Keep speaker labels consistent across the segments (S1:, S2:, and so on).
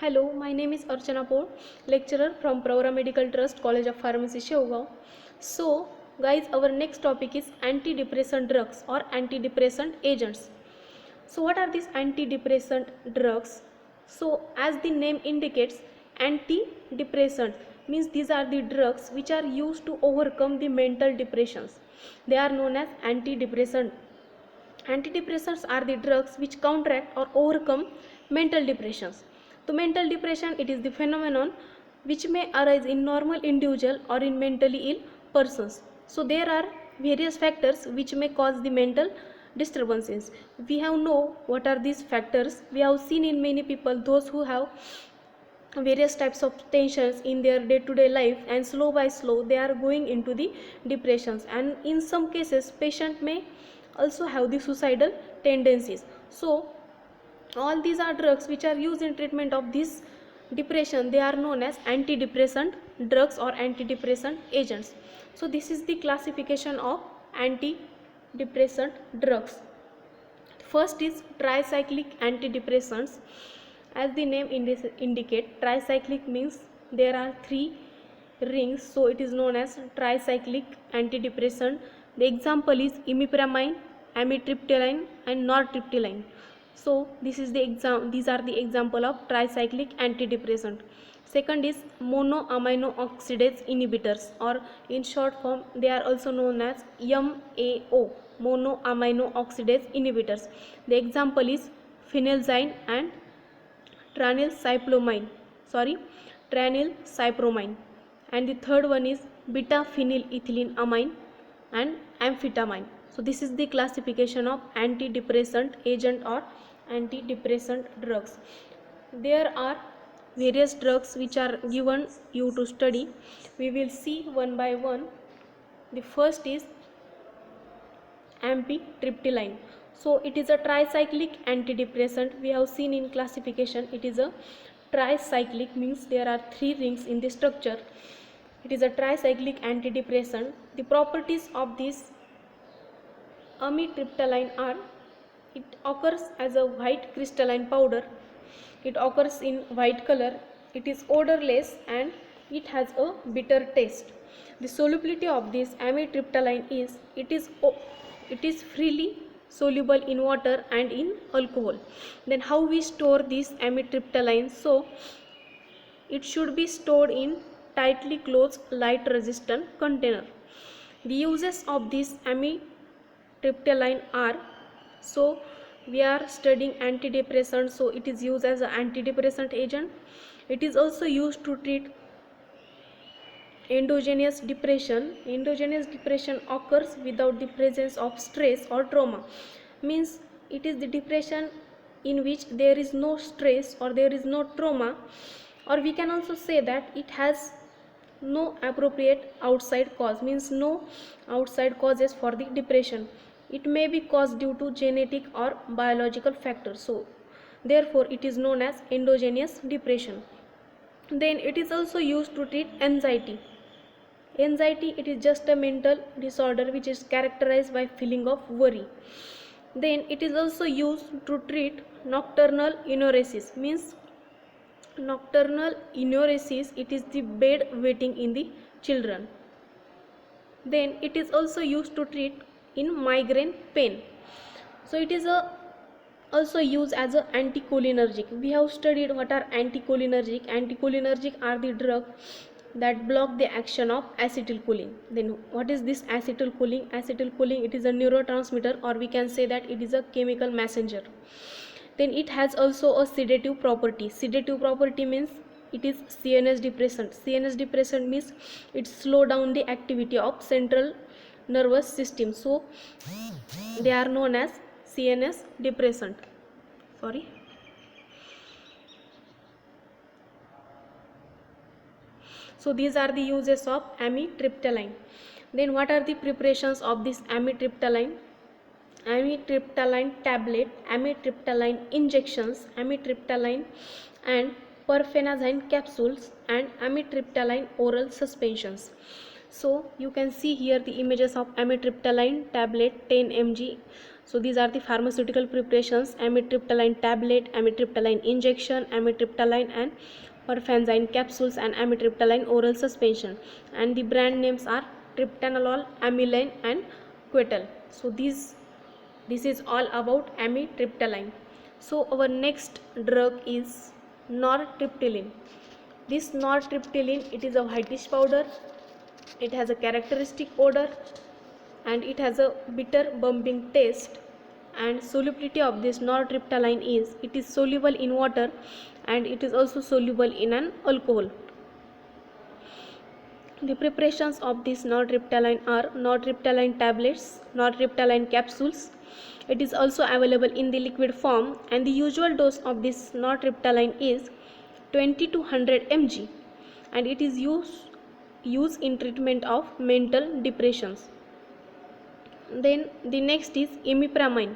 S1: Hello, my name is Archana Poor, lecturer from Pravara Medical Trust, College of Pharmacy, Shevgaon. So, guys, our next topic is antidepressant drugs or antidepressant agents. So, what are these antidepressant drugs? So, as the name indicates, antidepressant means these are the drugs which are used to overcome the mental depressions. They are known as antidepressant. Antidepressants are the drugs which counteract or overcome mental depressions. So mental depression, it is the phenomenon which may arise in normal individual or in mentally ill persons. So there are various factors which may cause the mental disturbances. We have know what are these factors. We have seen in many people those who have various types of tensions in their day-to-day life, and slow by slow they are going into the depressions, and in some cases patient may also have the suicidal tendencies. So all these are drugs which are used in treatment of this depression. They are known as antidepressant drugs or antidepressant agents. So this is the classification of antidepressant drugs. First is tricyclic antidepressants. As the name indicate, tricyclic means there are three rings, so it is known as tricyclic antidepressant. The example is imipramine, amitriptyline and nortriptyline. So this is these are the example of tricyclic antidepressant. Second is monoamino oxidase inhibitors, or in short form they are also known as MAO, monoamino oxidase inhibitors. The example is phenelzyne and tranylcypromine, tranylcypromine. And the third one is beta phenylethylamine and amphetamine. So this is the classification of antidepressant agent or antidepressant drugs. There are various drugs which are given you to study. We will see one by one. The first is amitriptyline. So it is a tricyclic antidepressant. We have seen in classification it is a tricyclic, means there are three rings in the structure. It is a tricyclic antidepressant. The properties of this amitriptyline are: it occurs as a white crystalline powder, it occurs in white color, it is odorless, and it has a bitter taste. The solubility of this amitriptyline is it is freely soluble in water and in alcohol. Then how we store this amitriptyline? So it should be stored in tightly closed light resistant container. The uses of this amitriptyline are: so we are studying antidepressant, so it is used as an antidepressant agent. It is also used to treat endogenous depression. Endogenous depression occurs without the presence of stress or trauma, means it is the depression in which there is no stress or there is no trauma, or we can also say that it has no appropriate outside cause, means no outside causes for the depression. It may be caused due to genetic or biological factors, so therefore it is known as endogenous depression. Then it is also used to treat anxiety. Anxiety, it is just a mental disorder which is characterized by feeling of worry. Then it is also used to treat nocturnal enuresis, means nocturnal enuresis, it is the bed wetting in the children. Then it is also used to treat in migraine pain. So it is also used as an anticholinergic. We have studied what are anticholinergic. Anticholinergic are the drug that block the action of acetylcholine. Then what is this acetylcholine? Acetylcholine, it is a neurotransmitter, or we can say that it is a chemical messenger. Then it has also a sedative property. Sedative property means it is CNS depressant. CNS depressant means it slow down the activity of central nervous system. So they are known as CNS depressant. So these are the uses of amitriptyline. Then what are the preparations of this amitriptyline? Amitriptyline tablet, amitriptyline injections, amitriptyline and perfenazine capsules, and amitriptyline oral suspensions. So you can see here the images of amitriptyline tablet 10 mg. So these are the pharmaceutical preparations: amitriptyline tablet, amitriptyline injection, amitriptyline and orphanzine capsules, and amitriptyline oral suspension. And the brand names are triptanolol, amylin and quetal. So this is all about amitriptyline. So our next drug is nortriptyline. This nortriptyline, it is a whitish powder. It has a characteristic odor and it has a bitter bumping taste. And solubility of this nortriptyline is, it is soluble in water and it is also soluble in an alcohol. The preparations of this nortriptyline are nortriptyline tablets, nortriptyline capsules. It is also available in the liquid form, and the usual dose of this nortriptyline is 20 to 100 mg, and it is used in treatment of mental depressions. Then the next is imipramine.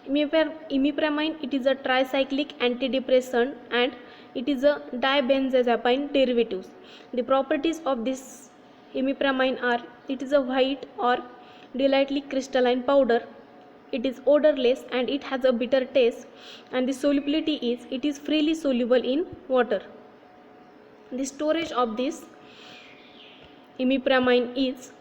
S1: Imipramine, it is a tricyclic antidepressant and it is a dibenzazepine derivative. The properties of this imipramine are, it is a white or delightfully crystalline powder. It is odorless and it has a bitter taste, and the solubility is, it is freely soluble in water. The storage of this imipramine is,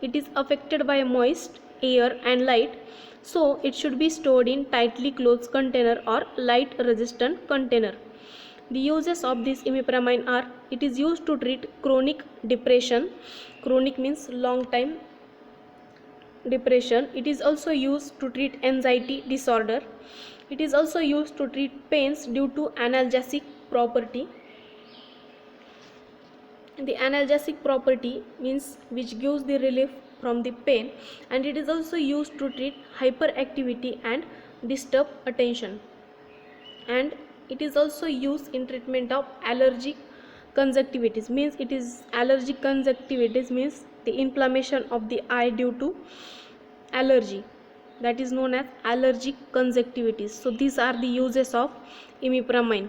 S1: it is affected by moist air and light, so it should be stored in tightly closed container or light resistant container. The uses of this imipramine are, it is used to treat chronic depression. Chronic means long time depression. It is also used to treat anxiety disorder. It is also used to treat pains due to analgesic property. The analgesic property means which gives the relief from the pain, and it is also used to treat hyperactivity and disturb attention. And it is also used in treatment of allergic conjunctivitis, means it is allergic conjunctivitis means the inflammation of the eye due to allergy, that is known as allergic conjunctivitis. So these are the uses of imipramine.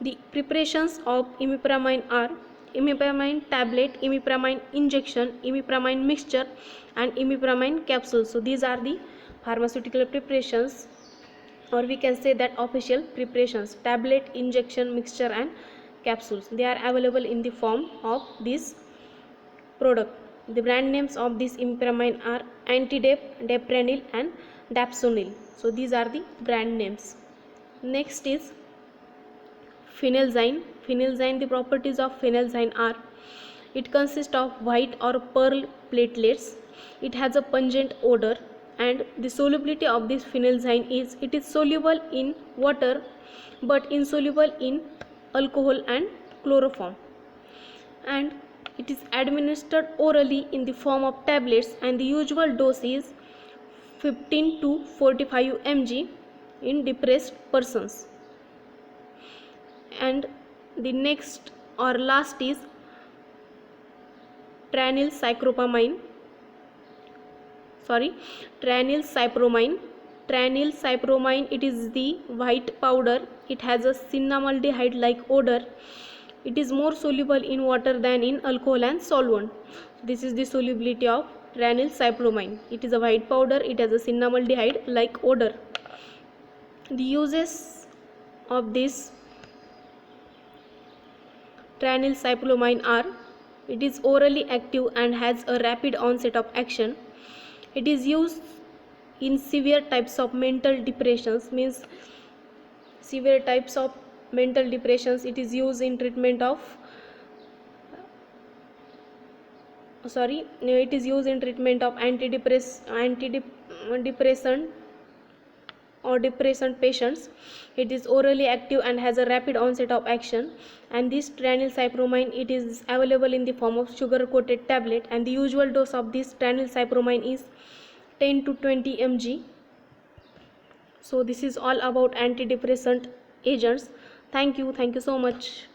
S1: The preparations of imipramine are imipramine tablet, imipramine injection, imipramine mixture and imipramine capsules. So these are the pharmaceutical preparations, or we can say that official preparations: tablet, injection, mixture and capsules. They are available in the form of this product. The brand names of this imipramine are Antidep, Depranil and Dapsonil. So these are the brand names. Next is phenelzyne. Phenelzyne, the properties of phenelzyne are, it consists of white or pearl platelets. It has a pungent odor, and the solubility of this phenelzyne is, it is soluble in water but insoluble in alcohol and chloroform. And it is administered orally in the form of tablets, and the usual dose is 15 to 45 mg in depressed persons. And the next or last is tranylcypromine. Tranylcypromine, it is the white powder. It has a cinnamaldehyde like odor. It is more soluble in water than in alcohol and solvent. This is the solubility of tranylcypromine. It is a white powder. It has a cinnamaldehyde like odor. The uses of this tranylcypromine are, it is orally active and has a rapid onset of action. It is used in severe types of mental depressions, means severe types of mental depressions. It is used in treatment of antidepressant or depressant patients. It is orally active and has a rapid onset of action. And this tranylcypromine, it is available in the form of sugar coated tablet, and the usual dose of this tranylcypromine is 10 to 20 mg. So this is all about antidepressant agents. Thank you so much.